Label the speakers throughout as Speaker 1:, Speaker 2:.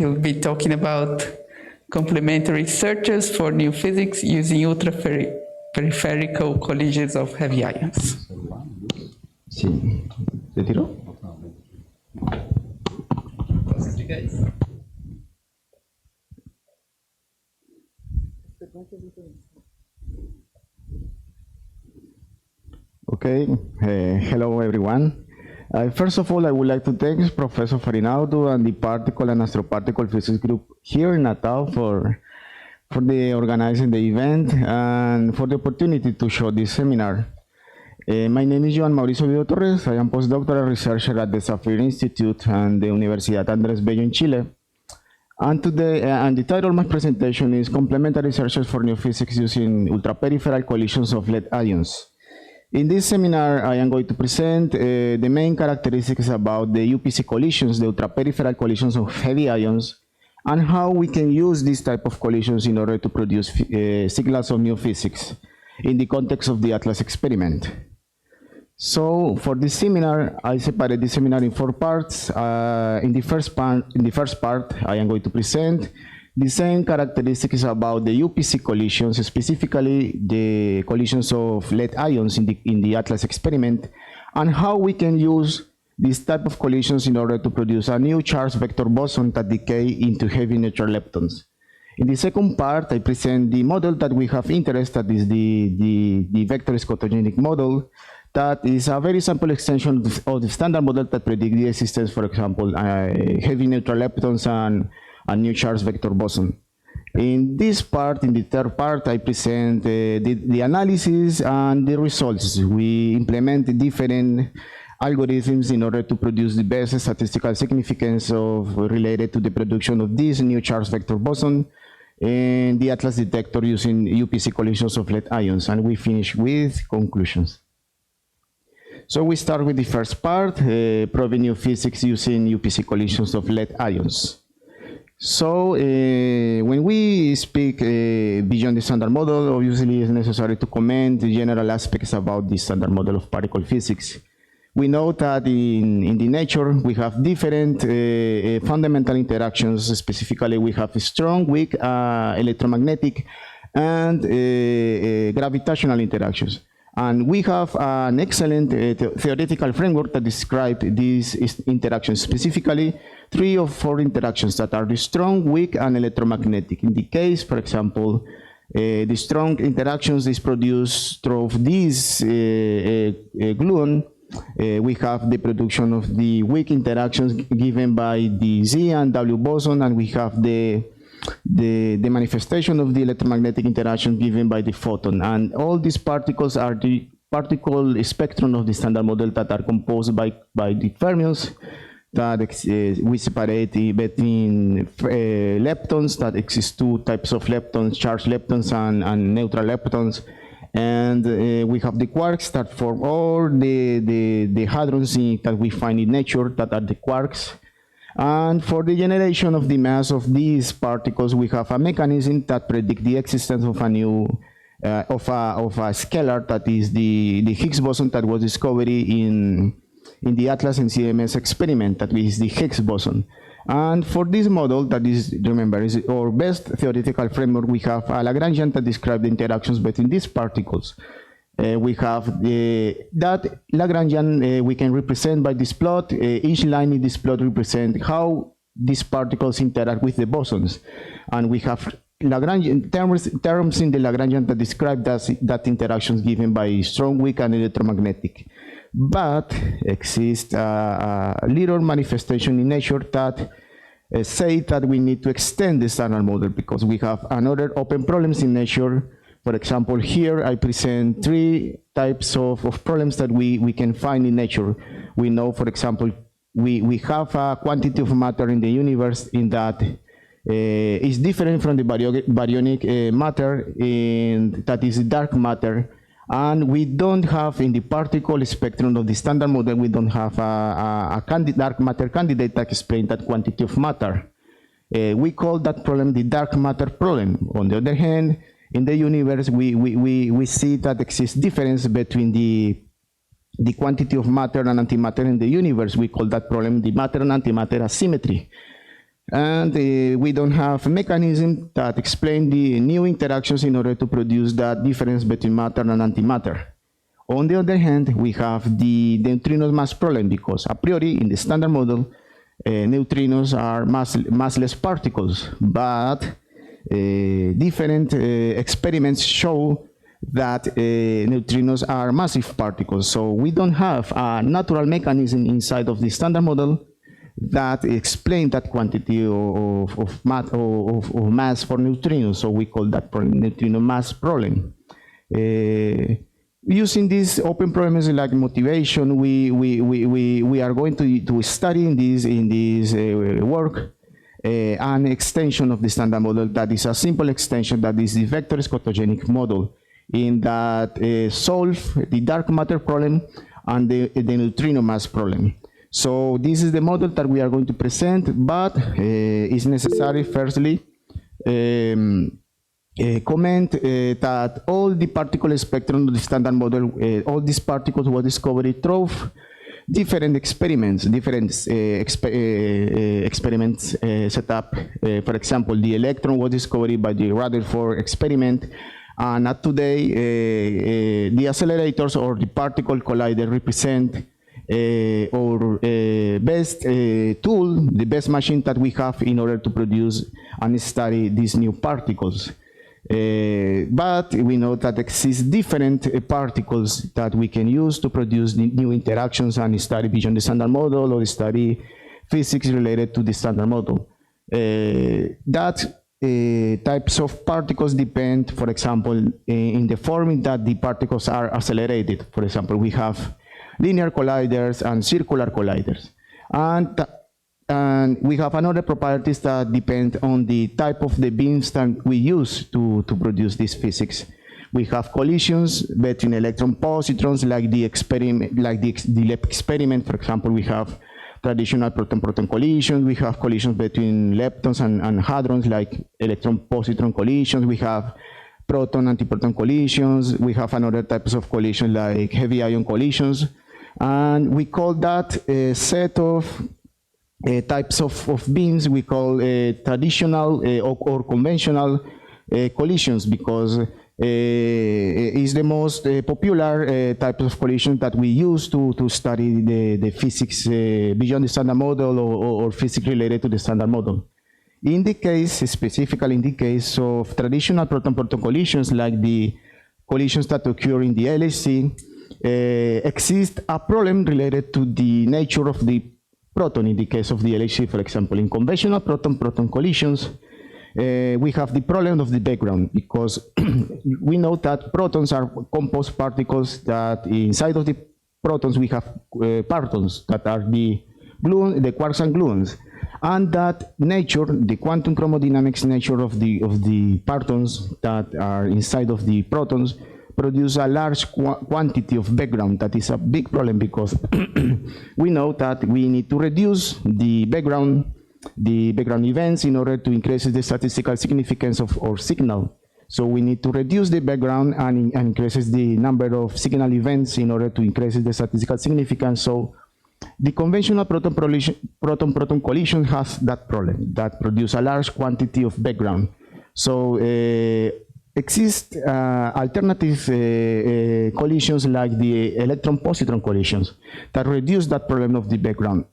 Speaker 1: He'll be talking about complementary searches for new physics using ultra-peripheral collisions of heavy ions.
Speaker 2: Sí. ¿Se tiró? Okay, hello everyone. First of all, I would like to thank Professor Farinaudo and the Particle and Astroparticle Physics Group here in Natal for the organizing the event and for the opportunity to show this seminar. My name is Yohan Mauricio-Complementary. I am postdoctoral researcher at the Sapphire Institute and the Universidad Andrés Bello in Chile. And today, and the title of my presentation is Complementary Searches for New Physics Using Ultra-Peripheral Collisions of lead ions. In this seminar, I am going to present the main characteristics about the UPC collisions, the ultra-peripheral collisions of heavy ions, and how we can use this type of collisions in order to produce signals of new physics in the context of the ATLAS experiment. So for this seminar, I separated the seminar in 4 parts. In the first part, I am going to present the same characteristics about the UPC collisions, specifically the collisions of lead ions in the ATLAS experiment, and how we can use this type of collisions in order to produce a new charge vector boson that decay into heavy neutral leptons. In the second part, I present the model that we have interest, that is the vector scotogenic model, that is a very simple extension of the standard model that predicts the existence, for example, heavy neutral leptons and a new charge vector boson. In this part, in the third part, I present the analysis and the results. We implement different algorithms in order to produce the best statistical significance related to the production of this new charge vector boson in the ATLAS detector using UPC collisions of lead ions, and we finish with conclusions. So we start with the first part, proving new physics using UPC collisions of lead ions. So when we speak beyond the standard model, obviously it's necessary to comment the general aspects about the standard model of particle physics. We know that in the nature we have different fundamental interactions. Specifically, we have strong, weak electromagnetic and gravitational interactions. And we have an excellent theoretical framework that describes these interactions, specifically 3 or 4 interactions that are the strong, weak, and electromagnetic. In the case, for example, the strong interactions is produced through this gluon. We have the production of the weak interactions given by the Z and W boson, and we have the manifestation of the electromagnetic interaction given by the photon. And all these particles are the particle spectrum of the standard model that are composed by the fermions that we separate between leptons, that exist 2 types of leptons, charged leptons and neutral leptons. And we have the quarks that form all the hadrons that we find in nature, that are the quarks. And for the generation of the mass of these particles, we have a mechanism that predicts the existence of a new of a scalar, that is the Higgs boson that was discovered in the ATLAS and CMS experiment, that is the Higgs boson. And for this model, that is, remember, is our best theoretical framework, we have a Lagrangian that describes the interactions between these particles. We have that Lagrangian we can represent by this plot. Each line in this plot represents how these particles interact with the bosons. And we have Lagrangian terms in the Lagrangian that describe that interactions given by strong, weak, and electromagnetic. But exists a little manifestation in nature that say that we need to extend the standard model, because we have another open problems in nature. For example, here I present 3 types of problems that we can find in nature. We know, for example, we have a quantity of matter in the universe in that is different from the baryonic matter, that is dark matter. And we don't have in the particle spectrum of the standard model, we don't have a dark matter candidate that explains that quantity of matter. We call that problem the dark matter problem. On the other hand, in the universe, we see that exists difference between the quantity of matter and antimatter in the universe. We call that problem the matter and antimatter asymmetry. and we don't have a mechanism that explain the new interactions in order to produce that difference between matter and antimatter. On the other hand, we have the neutrinos mass problem, because a priori in the standard model, neutrinos are massless particles, but different experiments show that neutrinos are massive particles. So we don't have a natural mechanism inside of the standard model that explain that quantity of mass for neutrinos. So we call that neutrino mass problem. Using these open problems like motivation, we are going to study in this work an extension of the standard model that is a simple extension, that is the vector scotogenic model, in that solve the dark matter problem and the neutrino mass problem. So this is the model that we are going to present, but it's necessary firstly comment that all the particle spectrum of the standard model, all these particles were discovered through different experiments, experiments set up. For example, the electron was discovered by the Rutherford experiment, and today the accelerators or the particle collider represent our best tool, the best machine that we have in order to produce and study these new particles. But we know that exist different particles that we can use to produce new interactions and study beyond the standard model or study physics related to the standard model. Types of particles depend, for example, in the form that the particles are accelerated. For example, we have linear colliders and circular colliders. And we have another properties that depend on the type of the beams that we use to produce this physics. We have collisions between electron positrons, like the experiment, the LEP experiment. For example, we have traditional proton-proton collisions. We have collisions between leptons and hadrons, like electron-positron collisions. We have proton-antiproton collisions. We have another types of collisions like heavy ion collisions. And we call that a set of types of beams we call traditional or conventional collisions, because is the most popular type of collision that we use to study the physics beyond the standard model or physics related to the standard model. In the case, specifically in the case of traditional proton-proton collisions, like the collisions that occur in the LHC, exists a problem related to the nature of the proton. In the case of the LHC, for example, in conventional proton-proton collisions, we have the problem of the background, because we know that protons are composed particles, that inside of the protons we have partons that are the quarks and gluons, and that nature, the quantum chromodynamics nature of the partons that are inside of the protons, produce a large quantity of background. That is a big problem, because we know that we need to reduce the background events in order to increase the statistical significance of our signal. So we need to reduce the background and increases the number of signal events in order to increase the statistical significance. So the conventional proton-proton collision has that problem, that produce a large quantity of background. So exist alternative collisions like the electron-positron collisions that reduce that problem of the background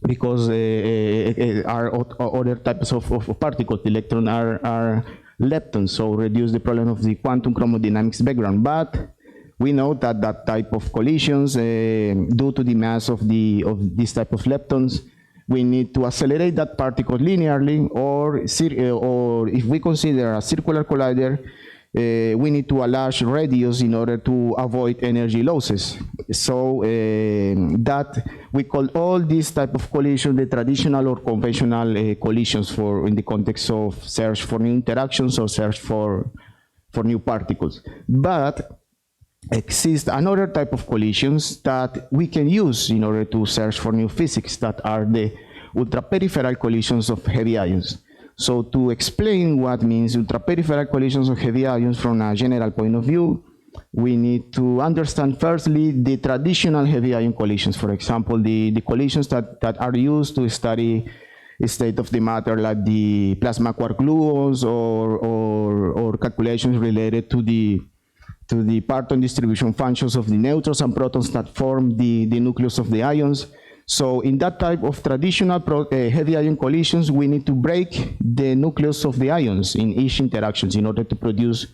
Speaker 2: because are other types of particles. The electrons are leptons, so reduce the problem of the quantum chromodynamics background. But we know that that type of collisions, due to the mass of this type of leptons, we need to accelerate that particle linearly, or if we consider a circular collider, we need to a large radius in order to avoid energy losses. So that we call all these type of collisions the traditional or conventional collisions in the context of search for new interactions or search for new particles. But exists another type of collisions that we can use in order to search for new physics, that are the ultra-peripheral collisions of heavy ions. So to explain what means ultra-peripheral collisions of heavy ions from a general point of view, we need to understand firstly the traditional heavy ion collisions. For example, the collisions that are used to study state of the matter, like the plasma quark gluons or calculations related to the parton distribution functions of the neutrons and protons that form the nucleus of the ions. So in that type of traditional heavy ion collisions, we need to break the nucleus of the ions in each interactions in order to produce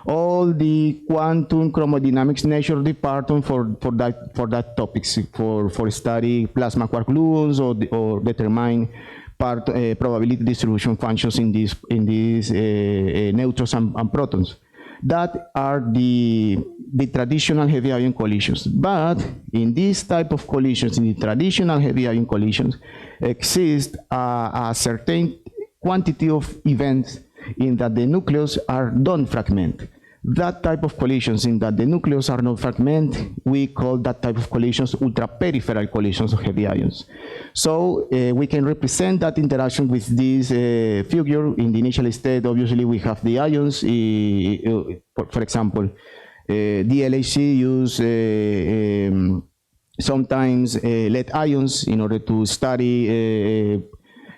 Speaker 2: all the quantum chromodynamics nature of the parton for that topics, for study plasma quark gluons or determine probability distribution functions in these neutrons and protons. That are the traditional heavy ion collisions. But in this type of collisions, in the traditional heavy ion collisions, exist a certain quantity of events in that the nucleus are don't fragment. That type of collisions in that the nucleus are not fragment, we call that type of collisions ultra-peripheral collisions of heavy ions. So we can represent that interaction with this figure. In the initial state, obviously we have the ions. For example, the LHC use sometimes lead ions in order to study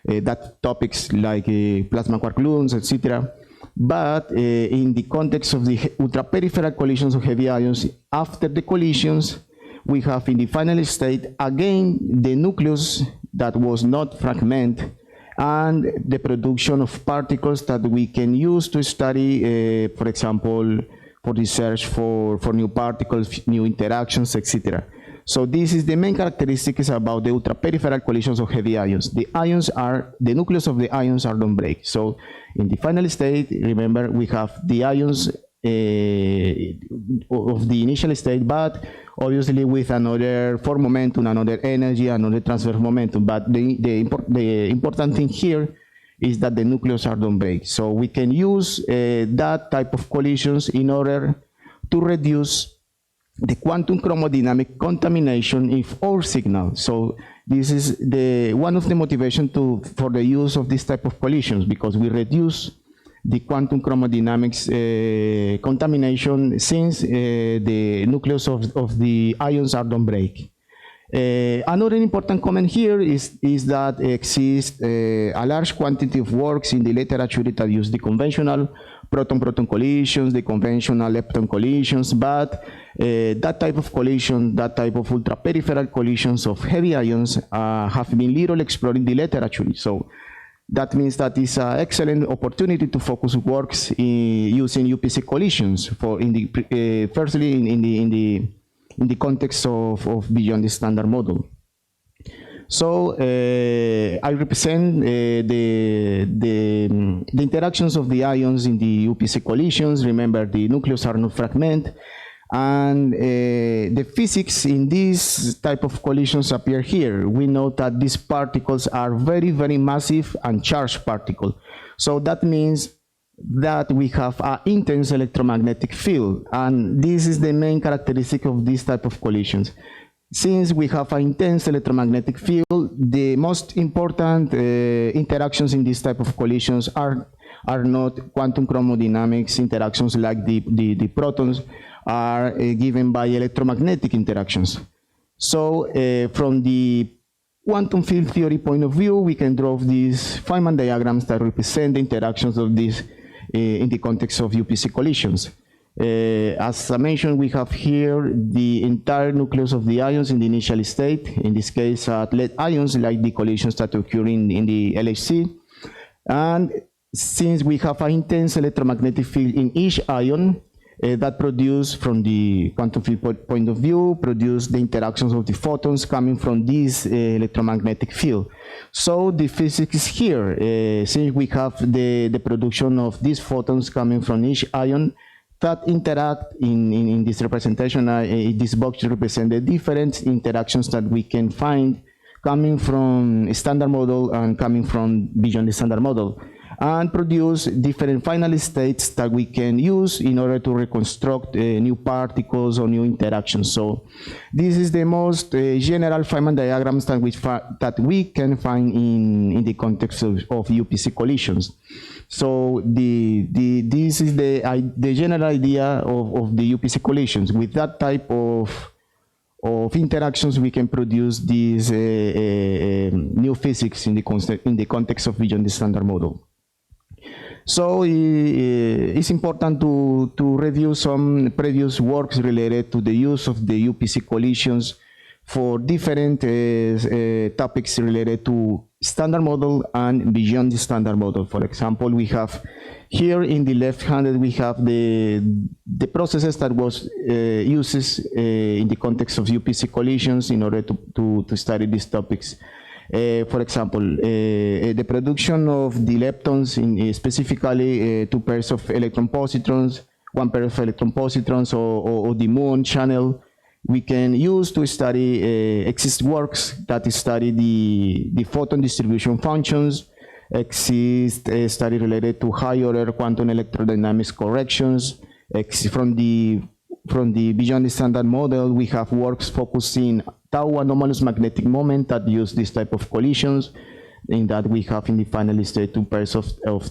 Speaker 2: that topics like plasma quark gluons, etc. But in the context of the ultra-peripheral collisions of heavy ions, after the collisions, we have in the final state, again, the nucleus that was not fragment and the production of particles that we can use to study, for example, for research for new particles, new interactions, etc. So this is the main characteristics about the ultra-peripheral collisions of heavy ions. The nucleus of the ions are don't break. So in the final state, remember, we have the ions of the initial state, but obviously with another form momentum, another energy, another transverse momentum. But the important thing here is that the nucleus are don't break. So we can use that type of collisions in order to reduce the quantum chromodynamic contamination of our signal. So this is one of the motivation for the use of this type of collisions, because we reduce the quantum chromodynamics contamination since the nucleus of the ions are don't break. Another important comment here is that exists a large quantity of works in the literature that use the conventional proton-proton collisions, the conventional lepton collisions, but that type of collision, that type of ultra-peripheral collisions of heavy ions have been little explored in the literature. So that means that it's an excellent opportunity to focus works using UPC collisions firstly in the context of beyond the standard model. So I represent the interactions of the ions in the UPC collisions. Remember, the nucleus are not fragment, and the physics in this type of collisions appear here. We know that these particles are very, very massive and charged particles. So that means that we have an intense electromagnetic field, and this is the main characteristic of this type of collisions. Since we have an intense electromagnetic field, the most important interactions in this type of collisions are not quantum chromodynamics interactions like the protons, are given by electromagnetic interactions. So from the quantum field theory point of view, we can draw these Feynman diagrams that represent the interactions of these in the context of UPC collisions. As I mentioned, we have here the entire nucleus of the ions in the initial state, in this case lead ions, like the collisions that occur in the LHC. And since we have an intense electromagnetic field in each ion, that produce, from the quantum field point of view, produce the interactions of the photons coming from this electromagnetic field. So the physics is here. Since we have the production of these photons coming from each ion, that interact in this representation, this box represents the different interactions that we can find coming from standard model and coming from beyond the standard model, and produce different final states that we can use in order to reconstruct new particles or new interactions. So this is the most general Feynman diagrams that we can find in the context of UPC collisions. So this is the general idea of the UPC collisions. With that type of of interactions, we can produce these new physics in the context of beyond the standard model. So it's important to review some previous works related to the use of the UPC collisions for different topics related to standard model and beyond the standard model. For example, we have here in the left-handed, we have the processes that was uses in the context of UPC collisions in order to study these topics. For example, the production of the leptons, in specifically 2 pairs of electron positrons, 1 pair of electron positrons, or the muon channel, we can use to study exist works that study the photon distribution functions, exist study related to high-order quantum electrodynamics corrections. From the beyond the standard model, we have works focusing tau anomalous magnetic moment that use this type of collisions. In that, we have in the final state 2 pairs of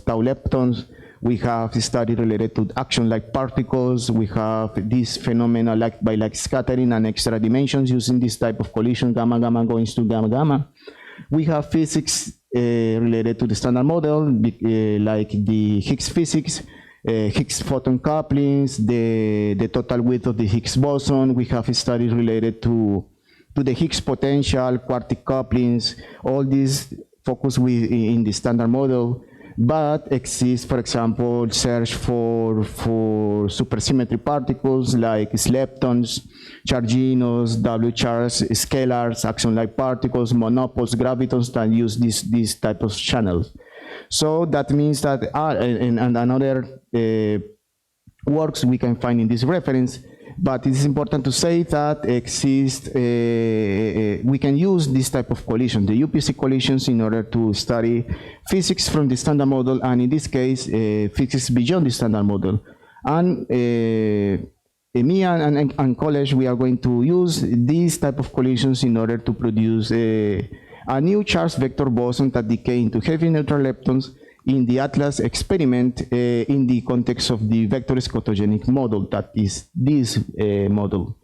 Speaker 2: tau leptons. We have study related to action-like particles. We have this phenomena by scattering and extra dimensions using this type of collision, gamma gamma going to gamma gamma. We have physics related to the standard model, like the Higgs physics, Higgs photon couplings, the total width of the Higgs boson. We have studies related to the Higgs potential, quartic couplings. All these focus in the standard model, but exists, for example, search for supersymmetry particles like leptons, charginos, W-charge scalars, action-like particles, monopoles, gravitons that use these type of channels. So that means that and another works we can find in this reference, but it is important to say that we can use this type of collision, the UPC collisions, in order to study physics from the standard model, and in this case, physics beyond the standard model. And me and college, we are going to use these type of collisions in order to produce a new charge vector boson that decay into heavy neutral leptons in the ATLAS experiment in the context of the vector scotogenic model, that is this model.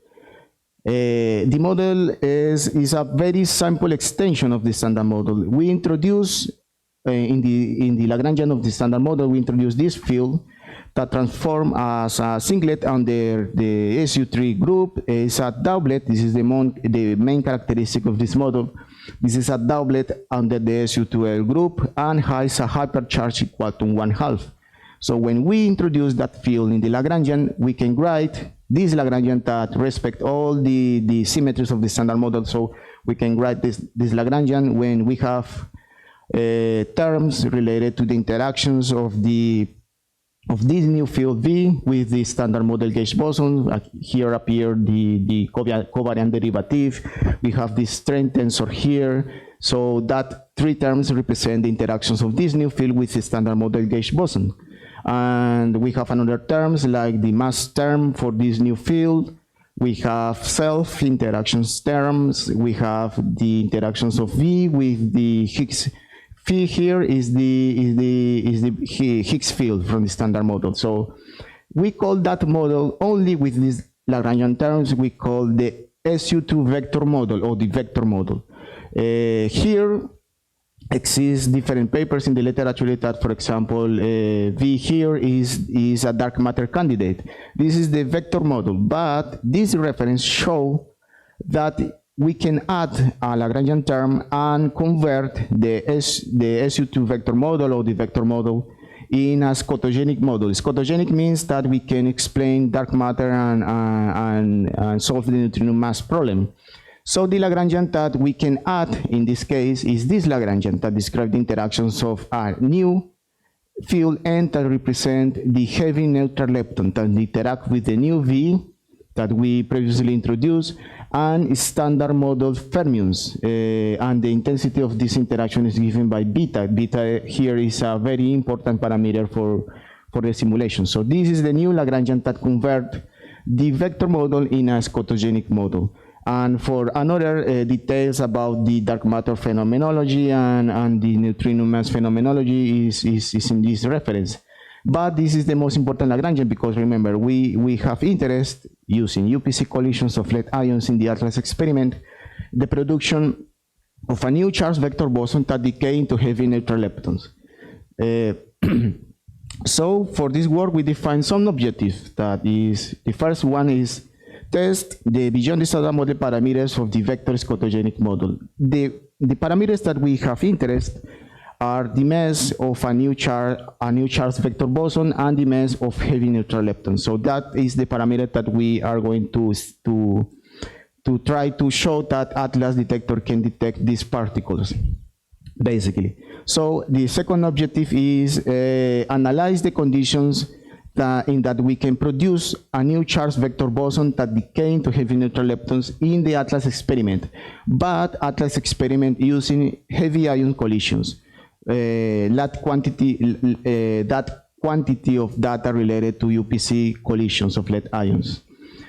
Speaker 2: The model is a very simple extension of the standard model. We introduce, in the Lagrangian of the standard model, we introduce this field that transforms as a singlet under the SU3 group. It's a doublet. This is the main characteristic of this model. This is a doublet under the SU2L group and has a hypercharge equal to 1/2. So when we introduce that field in the Lagrangian, we can write this Lagrangian that respect all the symmetries of the standard model. So we can write this Lagrangian when we have terms related to the interactions of this new field V with the standard model gauge boson. Here appear the covariant derivative. We have this strength tensor here. So that 3 terms represent the interactions of this new field with the standard model gauge boson. And we have another terms like the mass term for this new field. We have self interactions terms. We have the interactions of V with the Higgs. Phi here is the Higgs field from the standard model. So we call that model only with these Lagrangian terms. We call the SU2 vector model or the vector model. Here exist different papers in the literature that, for example, V here is a dark matter candidate. This is the vector model, but this reference show that we can add a Lagrangian term and convert the SU2 vector model or the vector model in a scotogenic model. Scotogenic means that we can explain dark matter and solve the neutrino mass problem. So the Lagrangian that we can add in this case is this Lagrangian that describes the interactions of a new field and that represent the heavy neutral lepton that interact with the new V that we previously introduced and standard model fermions, and the intensity of this interaction is given by beta. Beta here is a very important parameter for the simulation. So this is the new Lagrangian that convert the vector model in a scotogenic model. And for another details about the dark matter phenomenology and the neutrino mass phenomenology is in this reference. But this is the most important Lagrangian because remember, we have interest using UPC collisions of lead ions in the ATLAS experiment, the production of a new charge vector boson that decay into heavy neutral leptons. So for this work, we define some objectives. That is, the first one is test the beyond the standard model parameters of the vector scotogenic model. The parameters that we have interest are the mass of a new charge vector boson and the mass of heavy neutral leptons. So that is the parameter that we are going to try to show that ATLAS detector can detect these particles, basically. So the second objective is analyze the conditions in that we can produce a new charge vector boson that decay into heavy neutral leptons in the ATLAS experiment, but ATLAS experiment using heavy ion collisions. That quantity of data related to UPC collisions of lead ions.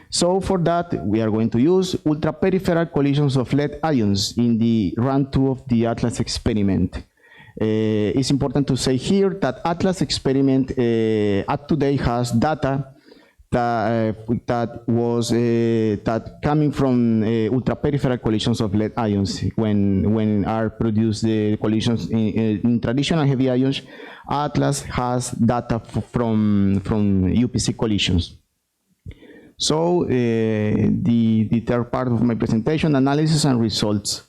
Speaker 2: So for that, we are going to use ultra-peripheral collisions of lead ions in the round 2 of the ATLAS experiment. It's important to say here that ATLAS experiment up to date has data that coming from ultra-peripheral collisions of lead ions. When are produced the collisions in traditional heavy ions, ATLAS has data from UPC collisions. So the third part of my presentation, analysis and results.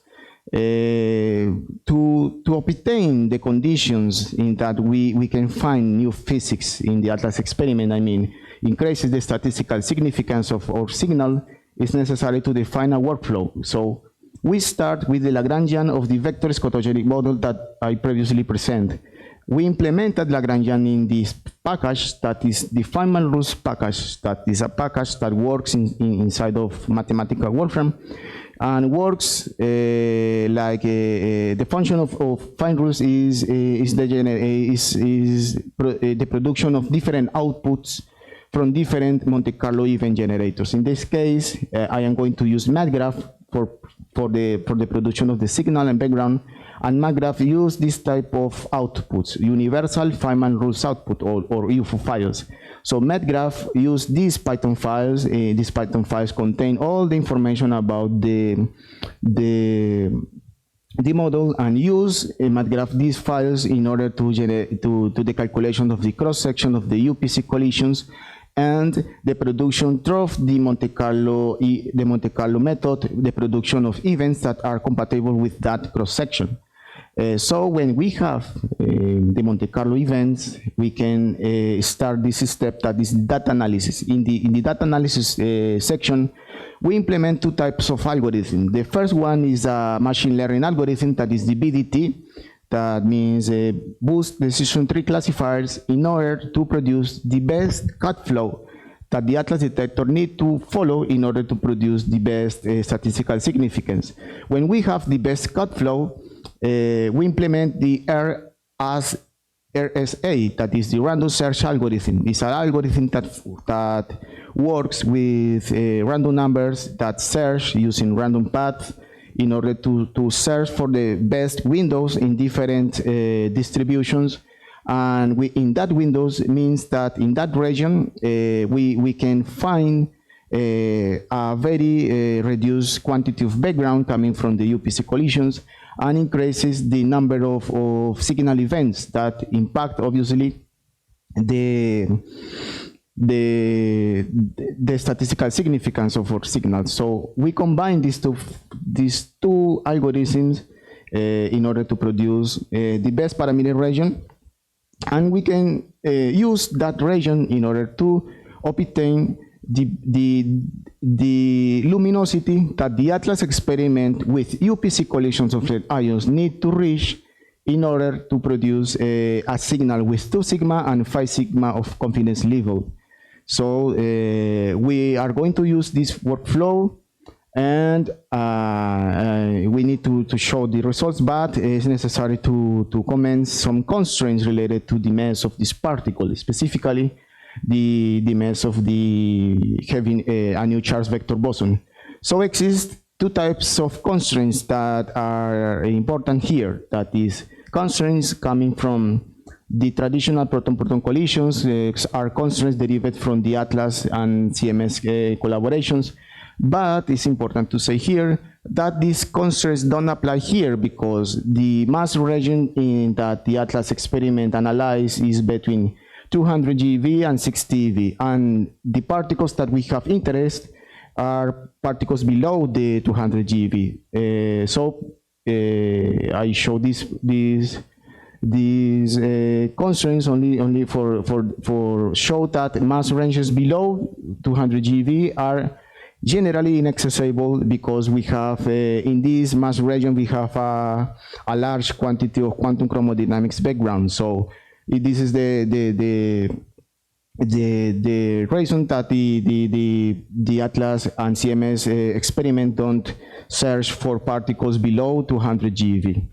Speaker 2: To obtain the conditions in that we can find new physics in the ATLAS experiment, I mean, increases the statistical significance of our signal, it's necessary to define a workflow. So we start with the Lagrangian of the vector scotogenic model that I previously presented. We implemented Lagrangian in this package that is the Feynman rules package, that is a package that works inside of mathematical Wolfram and works like the function of Feynman rules is the production of different outputs from different Monte Carlo event generators. In this case, I am going to use MATLAB for the production of the signal and background, and MATLAB use this type of outputs, universal Feynman rules output or UFO files. So MATLAB use these Python files. These Python files contain all the information about the model, and use MATLAB these files in order to generate to the calculation of the cross section of the UPC collisions and the production through the Monte Carlo method, the production of events that are compatible with that cross section. So when we have the Monte Carlo events, we can start this step, that is data analysis. In the data analysis section, we implement two types of algorithms. The first one is a machine learning algorithm, that is the BDT. That means boost decision tree classifiers in order to produce the best cut flow that the ATLAS detector need to follow in order to produce the best statistical significance. When we have the best cut flow, we implement the RSA, that is the random search algorithm. It's an algorithm that works with random numbers that search using random paths in order to search for the best windows in different distributions. And in that windows means that in that region, we can find a very reduced quantity of background coming from the UPC collisions, and increases the number of signal events that impact, obviously, the statistical significance of our signals. So we combine these two algorithms in order to produce the best parameter region, and we can use that region in order to obtain the luminosity that the ATLAS experiment with UPC collisions of lead ions need to reach in order to produce a signal with 2 sigma and 5 sigma of confidence level. So we are going to use this workflow, and we need to show the results, but it's necessary to comment some constraints related to the mass of this particle, specifically the mass of the having a new charge vector boson. So exist two types of constraints that are important here. That is constraints coming from The traditional proton-proton collisions are constraints derived from the ATLAS and CMS collaborations, but it's important to say here that these constraints don't apply here because the mass region in that the ATLAS experiment analyzed is between 200 GeV and 60 eV, and the particles that we have interest are particles below the 200 GeV. I show these constraints only for show that mass ranges below 200 GeV are generally inaccessible because we have in this mass region we have a large quantity of quantum chromodynamics background. So this is the reason that the ATLAS and CMS experiment don't search for particles below 200 GeV.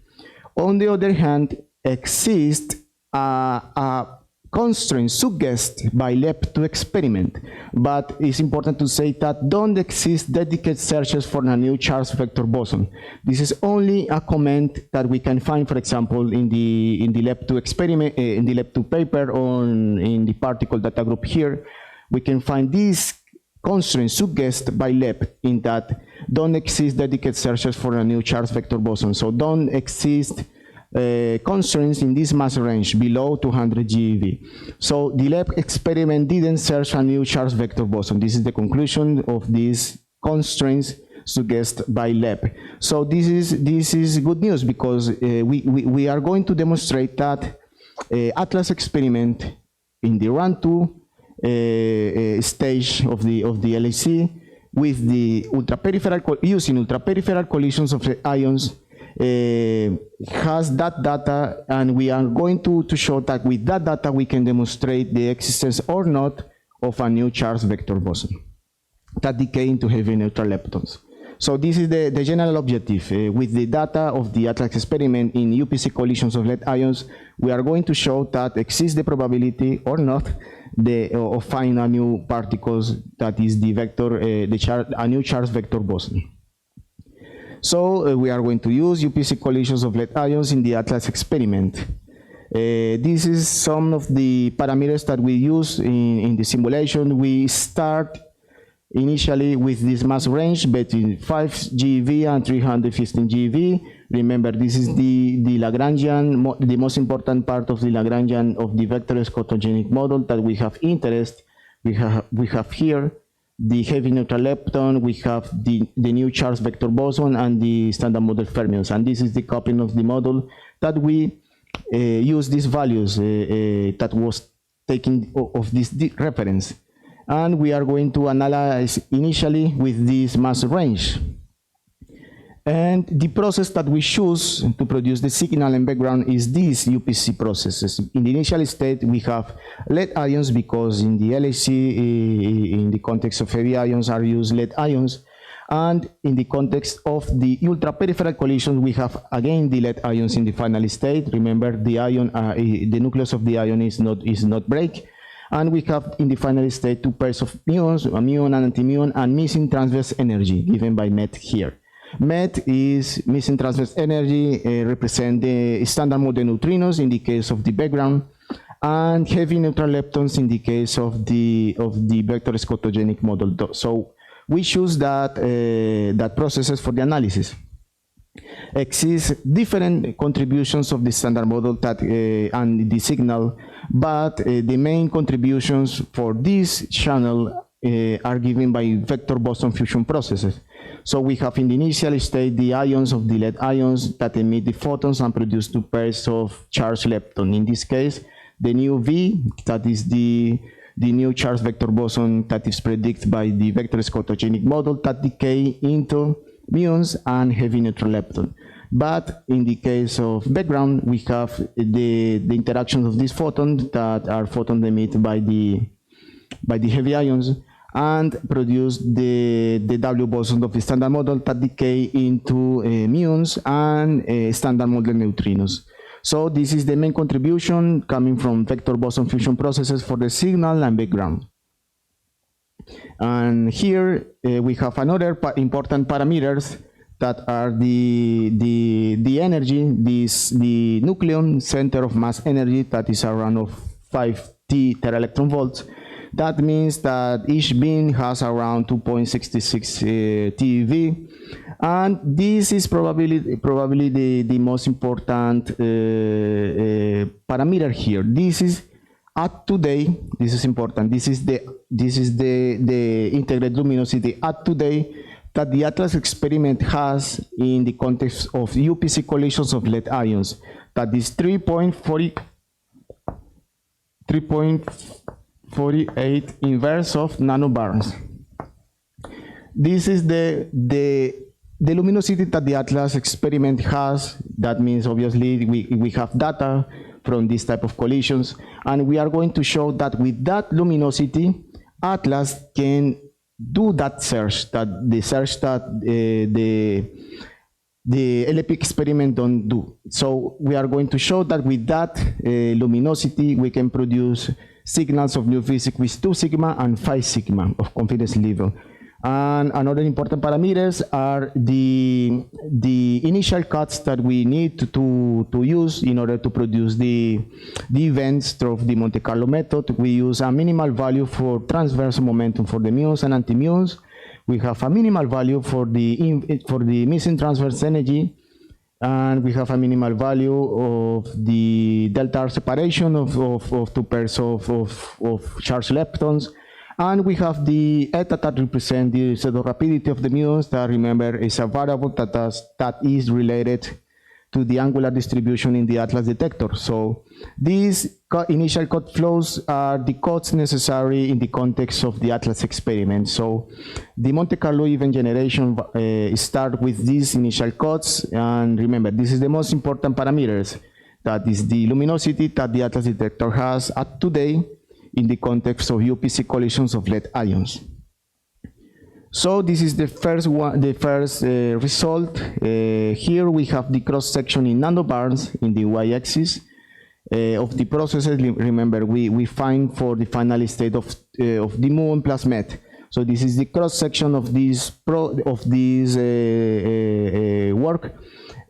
Speaker 2: On the other hand, exists a constraint suggested by LEP2 experiment, but it's important to say that don't exist dedicated searches for a new Charles vector boson. This is only a comment that we can find, for example, in the LEP2 experiment, in the LEP2 paper in the particle data group here. We can find this constraint suggested by LEP in that don't exist dedicated searches for a new Charles vector boson. So don't exist constraints in this mass range below 200 GeV. So the LEP experiment didn't search a new Charles vector boson. This is the conclusion of these constraints suggested by LEP. So this is good news because we are going to demonstrate that ATLAS experiment in the run 2 stage of the LHC with the using ultra-peripheral collisions of ions has that data, and we are going to show that with that data we can demonstrate the existence or not of a new Charles vector boson that decay into heavy neutral leptons. So this is the general objective. With the data of the ATLAS experiment in UPC collisions of lead ions, we are going to show that exists the probability or not of finding a new particles that is the vector, a new Charles vector boson. So we are going to use UPC collisions of lead ions in the ATLAS experiment. This is some of the parameters that we use in the simulation. We start initially with this mass range between 5 GeV and 315 GeV. Remember, this is the Lagrangian, the most important part of the Lagrangian of the vector scotogenic model that we have interest. We have here the heavy neutral lepton, we have the new Charles vector boson, and the standard model fermions. And this is the coupling of the model that we use these values that was taken of this reference. And we are going to analyze initially with this mass range. And the process that we choose to produce the signal and background is these UPC processes. In the initial state, we have lead ions because in the LHC, in the context of heavy ions, are used lead ions. And in the context of the ultra-peripheral collisions, we have again the lead ions in the final state. Remember, the ion, the nucleus of the ion is not break. And we have in the final state two pairs of muons, a muon and antimuon, and missing transverse energy given by MET here. MET is missing transverse energy, represent the standard model neutrinos in the case of the background, and heavy neutral leptons in the case of the vector scotogenic model. So we choose that processes for the analysis. Exist different contributions of the standard model that and the signal, but the main contributions for this channel are given by vector boson fusion processes. So we have in the initial state the ions of the lead ions that emit the photons and produce two pairs of charged lepton. In this case, the new V, that is the new Charles vector boson that is predicted by the vector scotogenic model that decay into muons and heavy neutral lepton. But in the case of background, we have the interactions of these photons that are photons emitted by the heavy ions and produce the W boson of the standard model that decay into muons and standard model neutrinos. So this is the main contribution coming from vector boson fusion processes for the signal and background. And here we have another important parameters that are the energy, the nucleon center of mass energy that is around of 5 tera-electron volts. That means that each beam has around 2.66 TeV, and this is probably the most important parameter here. This is at today. This is important. This is the integrated luminosity at today that the ATLAS experiment has in the context of UPC collisions of lead ions. That is 3.48 inverse of nanobarns. This is the luminosity that the ATLAS experiment has. That means obviously we have data from this type of collisions, and we are going to show that with that luminosity, ATLAS can do that search, that the search that the LP experiment don't do. So we are going to show that with that luminosity, we can produce signals of new physics with 2 sigma and 5 sigma of confidence level. And another important parameters are the initial cuts that we need to use in order to produce the events through the Monte Carlo method. We use a minimal value for transverse momentum for the muons and anti-muons. We have a minimal value for the missing transverse energy, and we have a minimal value of the delta R separation of 2 pairs of charged leptons. And we have the eta that represents the pseudo rapidity of the muons, that remember is a variable that is related to the angular distribution in the ATLAS detector. So these initial cut flows are the cuts necessary in the context of the ATLAS experiment. So the Monte Carlo event generation start with these initial cuts, and remember, this is the most important parameters. That is the luminosity that the ATLAS detector has at today in the context of UPC collisions of lead ions. So this is the first result. Here we have the cross section in nanobarns in the y-axis of the processes. Remember, we find for the final state of the muon plus met. So this is the cross section of this work.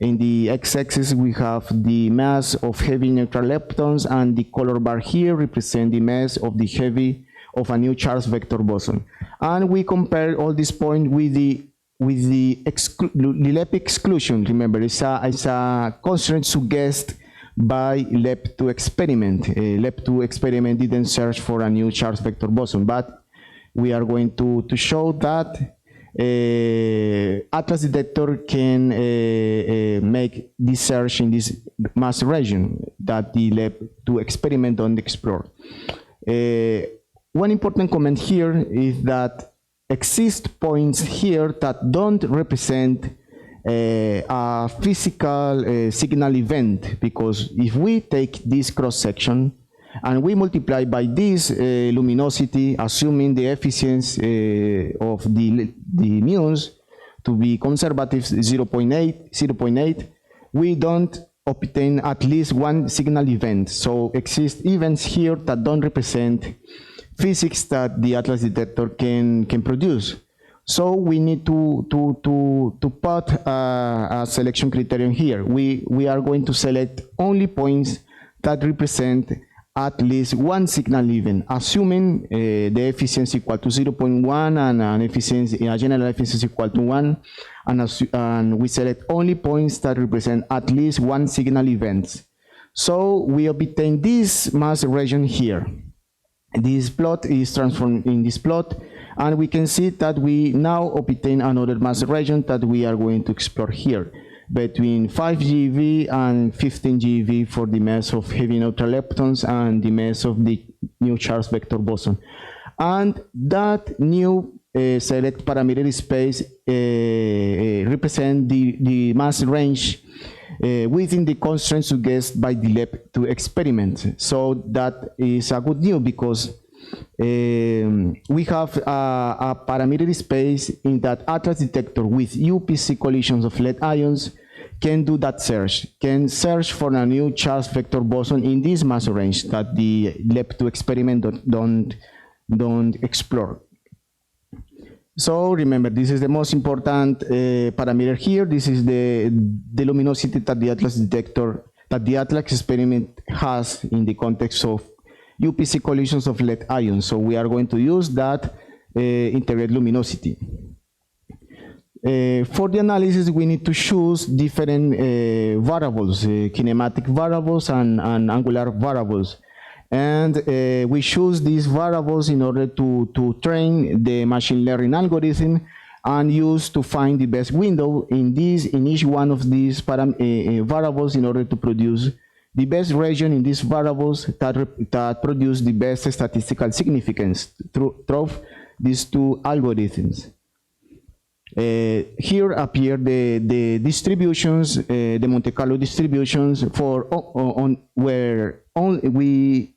Speaker 2: In the x-axis we have the mass of heavy neutral leptons, and the color bar here represents the mass of the heavy of a new charged vector boson. And we compare all these points with the LEP exclusion. Remember, it's a constraint suggested by LEP2 experiment. LEP2 experiment didn't search for a new charged vector boson, but we are going to show that ATLAS detector can make this search in this mass region that the LEP2 experiment don't explore. One important comment here is that exist points here that don't represent a physical signal event, because if we take this cross section and we multiply by this luminosity, assuming the efficiency of the muons to be conservative 0.8, we don't obtain at least one signal event. So exist events here that don't represent physics that the ATLAS detector can produce. So we need to put a selection criterion here. We are going to select only points that represent at least one signal event, assuming the efficiency equal to 0.1 and a general efficiency equal to 1, and we select only points that represent at least one signal event. So we obtain this mass region here. This plot is transformed in this plot, and we can see that we now obtain another mass region that we are going to explore here, between 5 GeV and 15 GeV for the mass of heavy neutral leptons and the mass of the new charged vector boson. And that new select parameter space represent the mass range within the constraints suggested by the LEP2 experiment. So that is a good news, because we have a parameter space in that ATLAS detector with UPC collisions of lead ions can do that search, can search for a new charged vector boson in this mass range that the LEP2 experiment don't explore. So remember, this is the most important parameter here. This is the luminosity that the Atlas detector, that the Atlas experiment has in the context of UPC collisions of lead ions. So we are going to use that integrated luminosity. For the analysis, we need to choose different variables, kinematic variables and angular variables. And we choose these variables in order to train the machine learning algorithm and use to find the best window in each one of these variables in order to produce the best region in these variables that produce the best statistical significance through these two algorithms. Here appear the distributions, the Monte Carlo distributions for where we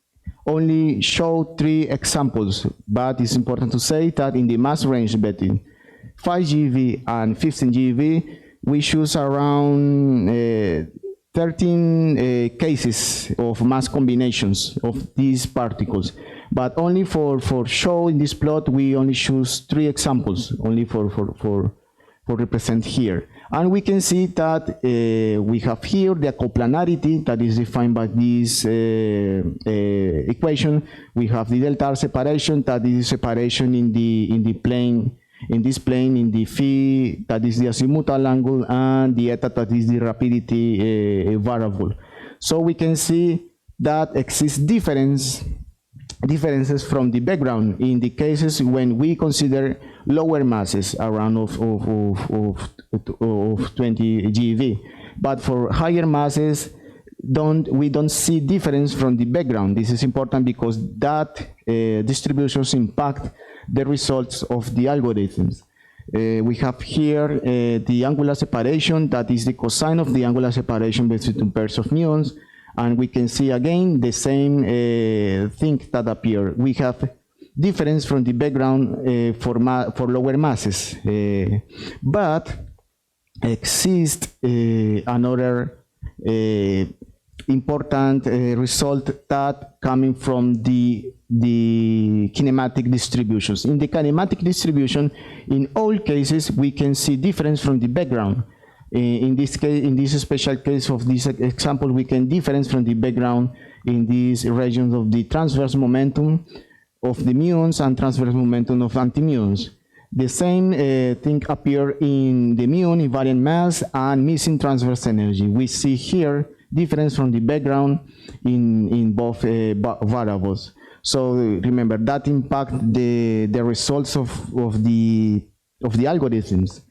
Speaker 2: only show 3 examples, but it's important to say that in the mass range between 5 GeV and 15 GeV, we choose around 13 cases of mass combinations of these particles. But only for show in this plot, we only choose 3 examples, only for represent here. And we can see that we have here the coplanarity that is defined by this equation. We have the delta R separation, that is separation in the plane, in this plane, in the phi, that is the azimuthal angle, and the eta, that is the rapidity variable. So we can see that exists differences from the background in the cases when we consider lower masses around of 20 GeV. But for higher masses, we don't see difference from the background. This is important because that distributions impact the results of the algorithms. We have here the angular separation, that is the cosine of the angular separation between 2 pairs of muons. And we can see again the same thing that appear. We have difference from the background for lower masses, but exists another important result that coming from the kinematic distributions. In the kinematic distribution, in all cases, we can see difference from the background. In this case, in this special case of this example, we can difference from the background in these regions of the transverse momentum of the muons and transverse momentum of antimuons. The same thing appear in the muon invariant mass and missing transverse energy. We see here difference from the background in both variables. So remember that impact the results of the algorithms.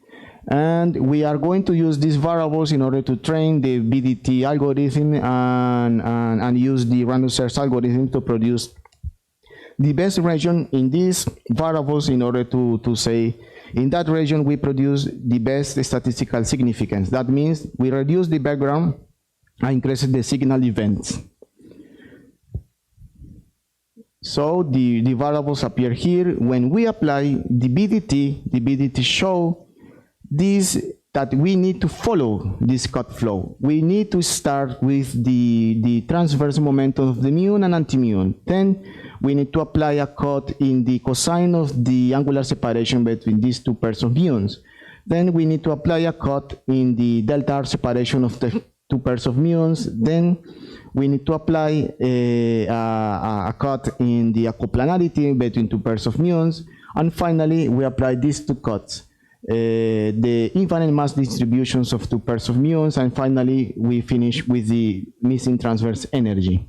Speaker 2: And we are going to use these variables in order to train the BDT algorithm and use the random search algorithm to produce the best region in these variables in order to say, in that region we produce the best statistical significance. That means we reduce the background and increase the signal events. So the variables appear here. When we apply the BDT show this, that we need to follow this cut flow. We need to start with the transverse momentum of the muon and antimuon. Then we need to apply a cut in the cosine of the angular separation between these 2 pairs of muons. Then we need to apply a cut in the delta R separation of the 2 pairs of muons. Then we need to apply a cut in the coplanarity between 2 pairs of muons. And finally, we apply these 2 cuts. The infinite mass distributions of 2 pairs of muons, and finally we finish with the missing transverse energy.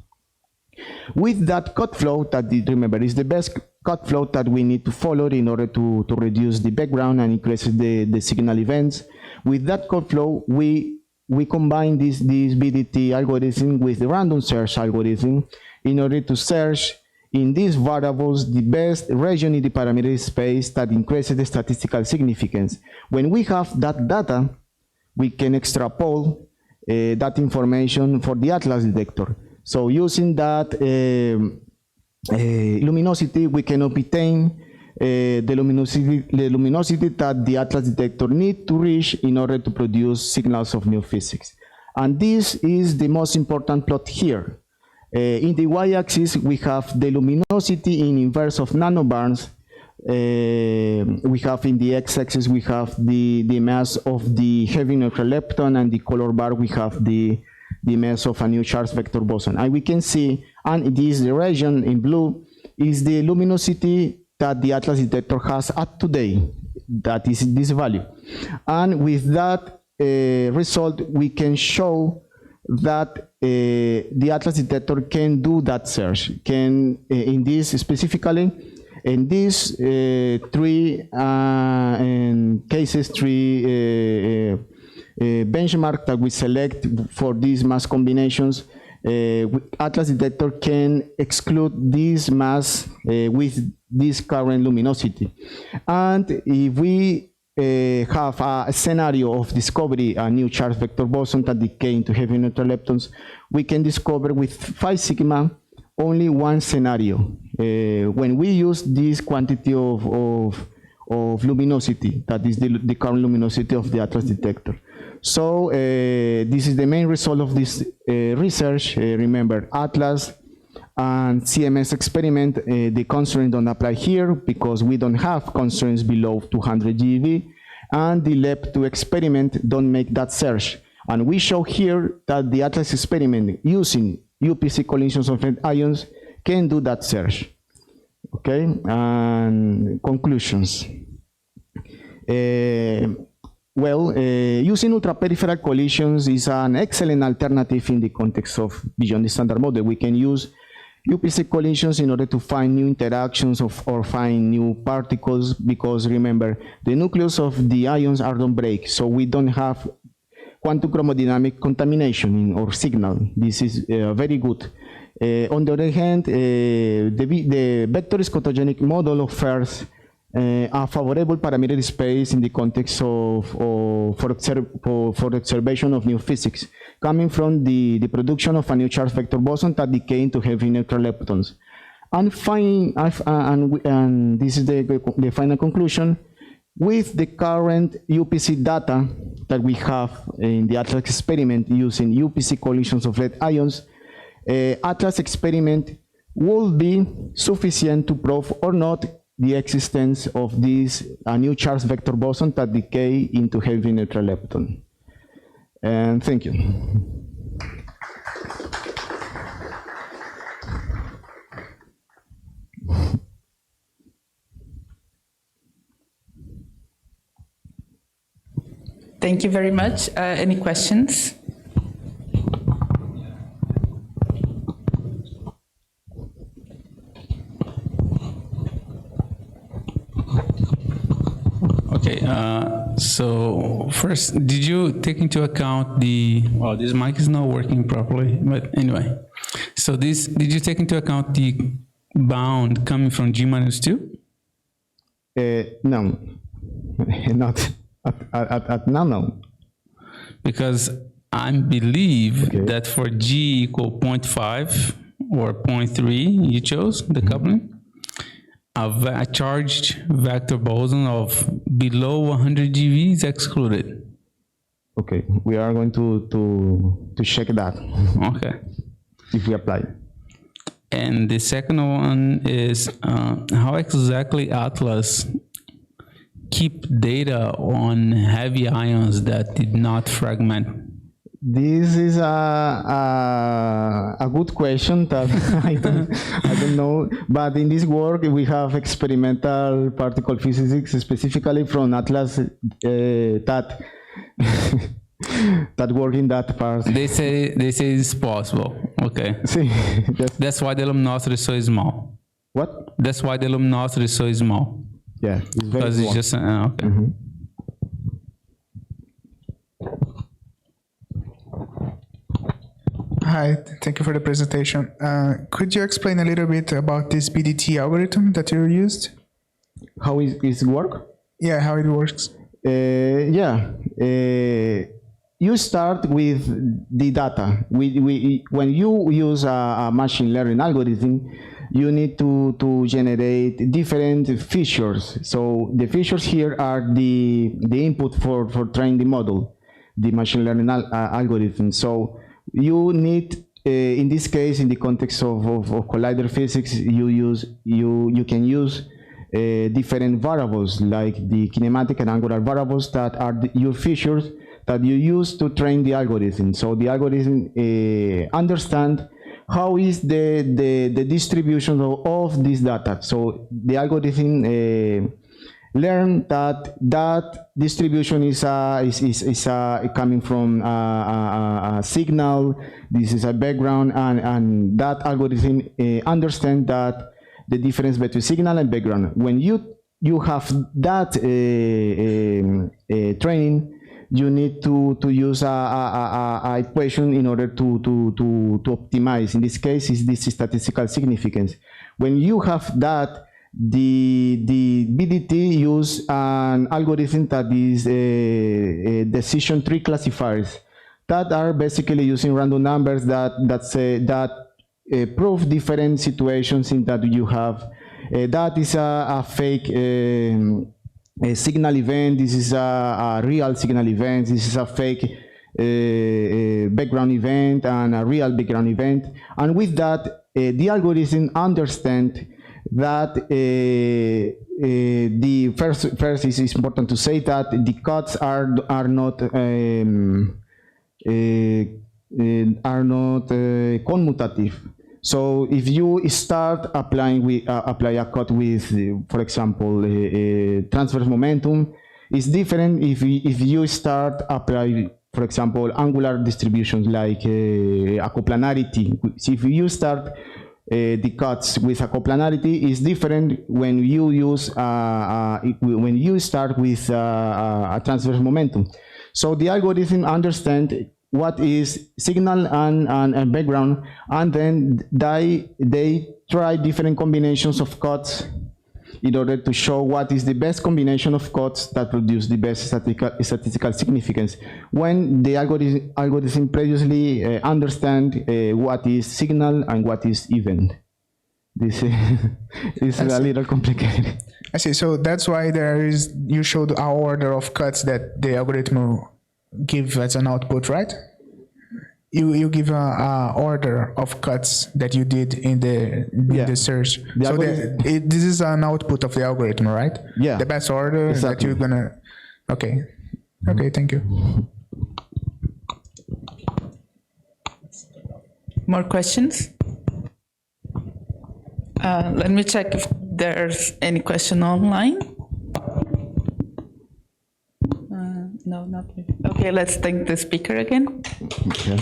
Speaker 2: With that cut flow, that remember is the best cut flow that we need to follow in order to reduce the background and increase the signal events. With that cut flow, we combine this BDT algorithm with the random search algorithm in order to search in these variables the best region in the parameter space that increases the statistical significance. When we have that data, we can extrapolate that information for the Atlas detector. So using that luminosity, we can obtain the luminosity that the Atlas detector needs to reach in order to produce signals of new physics. And this is the most important plot here. In the y-axis, we have the luminosity in inverse of nanobarns We have in the x-axis, we have the mass of the heavy neutral lepton, and the color bar, we have the mass of a new charge vector boson. And we can see, and this the region in blue is the luminosity that the Atlas detector has at today. That is this value. And with that result, we can show that the Atlas detector can do that search. Can, in this specifically, in these three benchmark that we select for these mass combinations, Atlas detector can exclude this mass with this current luminosity. And if we have a scenario of discovery a new charge vector boson that decay into heavy neutral leptons, we can discover with 5 sigma only one scenario when we use this quantity of luminosity, that is the current luminosity of the Atlas detector. So this is the main result of this research. Remember, Atlas and CMS experiment, the constraints don't apply here because we don't have constraints below 200 GeV, and the LEP2 experiment don't make that search. And we show here that the Atlas experiment using UPC collisions of ions can do that search. Okay, and conclusions. Using ultra-peripheral collisions is an excellent alternative in the context of beyond the standard model. We can use UPC collisions in order to find new interactions or find new particles, because remember, the nucleus of the ions are don't break, so we don't have quantum chromodynamic contamination in our signal. This is very good. On the other hand, the vector scotogenic model offers a favorable parameter space in the context for observation of new physics, coming from the production of a new charge vector boson that decay into heavy neutral leptons. And this is the final conclusion. With the current UPC data that we have in the Atlas experiment using UPC collisions of lead ions, Atlas experiment will be sufficient to prove or not the existence of this new charge vector boson that decay into heavy neutral lepton. And thank you.
Speaker 1: Thank you very much. Any questions?
Speaker 3: Okay, so first, did you take into account well, this mic is not working properly, but anyway. So did you take into account the bound coming from G-2?
Speaker 2: No, not at now.
Speaker 3: Because I believe that for G equal 0.5 or 0.3, you chose the coupling, a charged vector boson of below 100 GeV is excluded.
Speaker 2: Okay, we are going to check that.
Speaker 3: Okay.
Speaker 2: If we apply.
Speaker 3: And the second one is how exactly Atlas keep data on heavy ions that did not fragment?
Speaker 2: This is a good question that I don't know, but in this work we have experimental particle physics specifically from Atlas that that work in that part.
Speaker 3: They say it's possible. Okay.
Speaker 2: See,
Speaker 3: that's why the luminosity is so small.
Speaker 2: What?
Speaker 3: That's why the luminosity is so small.
Speaker 2: Yeah, it's very
Speaker 3: because
Speaker 2: small.
Speaker 3: It's just okay.
Speaker 2: Mm-hmm.
Speaker 4: Hi, thank you for the presentation. Could you explain a little bit about this BDT algorithm that you used?
Speaker 2: How is it work?
Speaker 4: Yeah, how it works.
Speaker 2: You start with the data. When you use a machine learning algorithm, you need to generate different features. So the features here are the input for training the model, the machine learning algorithm. So you need, in this case, in the context of collider physics, you can use different variables like the kinematic and angular variables that are your features that you use to train the algorithm. So the algorithm understand how is the distribution of this data. So the algorithm learn that distribution is coming from a signal. This is a background, and that algorithm understand that the difference between signal and background. When you have that training, you need to use a equation in order to optimize. In this case, is this statistical significance. When you have that, the BDT use an algorithm that is decision tree classifiers that are basically using random numbers that prove different situations in that you have. That is a fake a signal event. This is a real signal event. This is a fake background event and a real background event. And with that, the algorithm understands that the first is important to say that the cuts are not commutative. So if you start applying apply a cut with, for example, transverse momentum, it's different if you start apply, for example, angular distributions like acoplanarity. So if you start the cuts with acoplanarity, is different when you use when you start with a transverse momentum. So the algorithm understands what is signal and background, and then they try different combinations of cuts in order to show what is the best combination of cuts that produce the best statistical significance. When the algorithm previously understand what is signal and what is event. This is a little complicated.
Speaker 4: I see. So that's why you showed our order of cuts that the algorithm give as an output, right? You give a order of cuts that you did in the search. So this is an output of the algorithm, right?
Speaker 2: Yeah.
Speaker 4: The best order
Speaker 2: exactly.
Speaker 4: that you're gonna. Okay. Okay. Thank you.
Speaker 1: More questions? Let me check if there's any question online. No, not really. Okay, let's thank the speaker again.
Speaker 2: Okay.